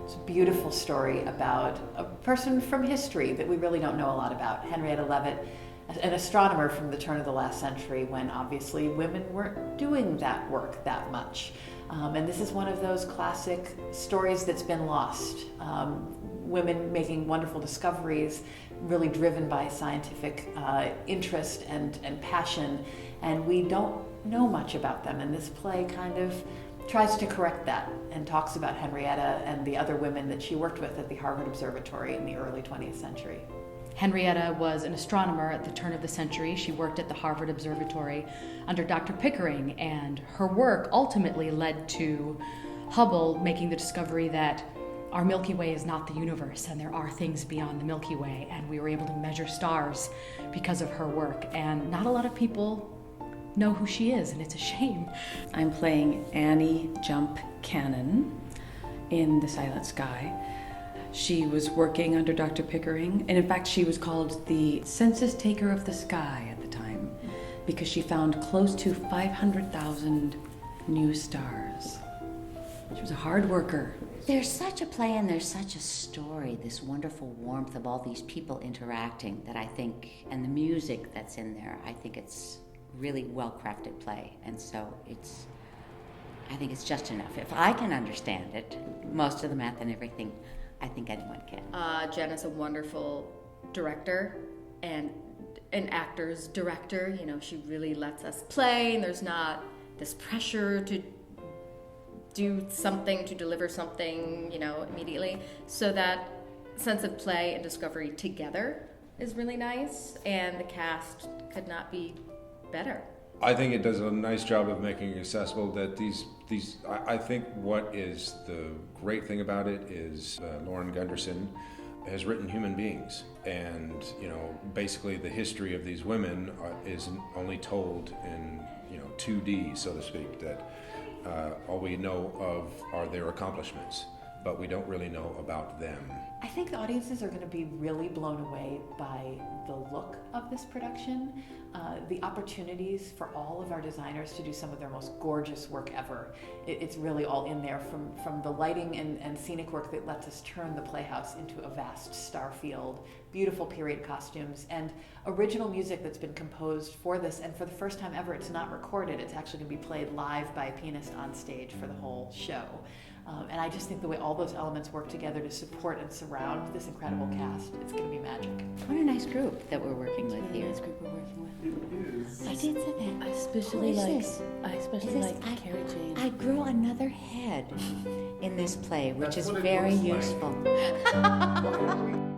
It's a beautiful story about a person from history that we really don't know a lot about, Henrietta Leavitt, an astronomer from the turn of the last century when obviously women weren't doing that work that much. And this is one of those classic stories that's been lost. Women making wonderful discoveries, really driven by scientific interest and passion, and we don't know much about them. And this play kind of tries to correct that and talks about Henrietta and the other women that she worked with at the Harvard Observatory in the early 20th century. Henrietta was an astronomer at the turn of the century. She worked at the Harvard Observatory under Dr. Pickering, and her work ultimately led to Hubble making the discovery that our Milky Way is not the universe and there are things beyond the Milky Way, and we were able to measure stars because of her work. And not a lot of people know who she is, and it's a shame. I'm playing Annie Jump Cannon in The Silent Sky. She was working under Dr. Pickering, and in fact she was called the census taker of the sky at the time because she found close to 500,000 new stars. She was a hard worker. There's such a play and there's such a story, this wonderful warmth of all these people interacting that I think, and the music that's in there, I think it's really well-crafted play. And so I think it's just enough. If I can understand it, most of the math and everything, I think anyone can. Jen is a wonderful director and an actor's director. You know, she really lets us play, and there's not this pressure to do something, to deliver something, you know, immediately. So that sense of play and discovery together is really nice, and the cast could not be better. I think it does a nice job of making it accessible. That I think what is the great thing about it is Lauren Gunderson has written human beings, and you know, basically the history of these women is only told in 2D, so to speak. That all we know of are their accomplishments, but we don't really know about them. I think the audiences are going to be really blown away by the look of this production, the opportunities for all of our designers to do some of their most gorgeous work ever. It's really all in there, from the lighting and scenic work that lets us turn the Playhouse into a vast star field, beautiful period costumes, and original music that's been composed for this. And for the first time ever, it's not recorded. It's actually going to be played live by a pianist on stage for the whole show. And I just think the way all those elements work together to support and surround this incredible cast, it's going to be magic. What a nice group that we're working with here. Nice group we're working with. I did say that. I especially Who is like. this? I especially Is this- like Carrie Jane. I grew another head in this play, which That's is what it very looks like. useful.